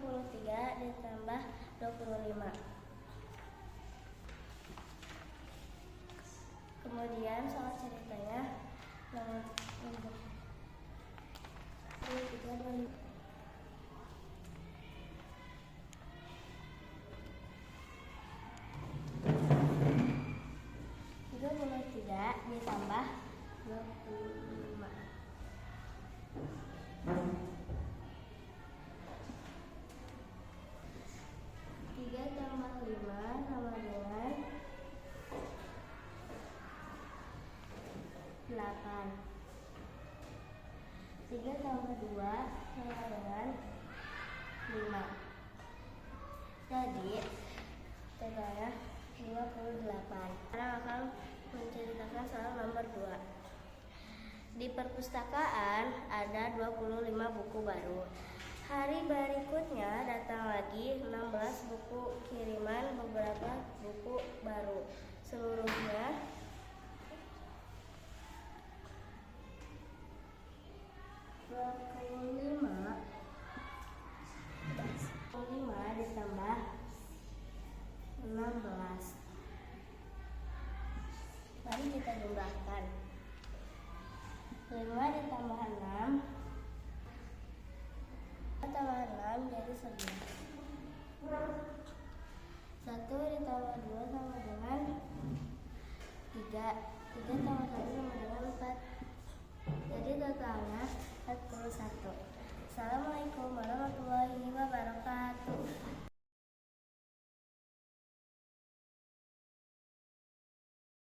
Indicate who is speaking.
Speaker 1: 23 ditambah 25. Kemudian soal ceritanya nomor 23 ditambah 25. 3 tambah 5 sama dengan 8. 3 tambah 2 sama dengan 5. Jadi totalnya 58. Sekarang akan menceritakan soal nomor 2. Di perpustakaan ada 25 buku baru. Hari berikutnya datang lagi 16 buku kiriman beberapa buku baru. Seluruhnya 25 ditambah 16. Mari kita jumlahkan. 5 ditambah 6 tambah 6 jadi 11. 1 ditambah 2 sama dengan 3. 3 tambah 1 sama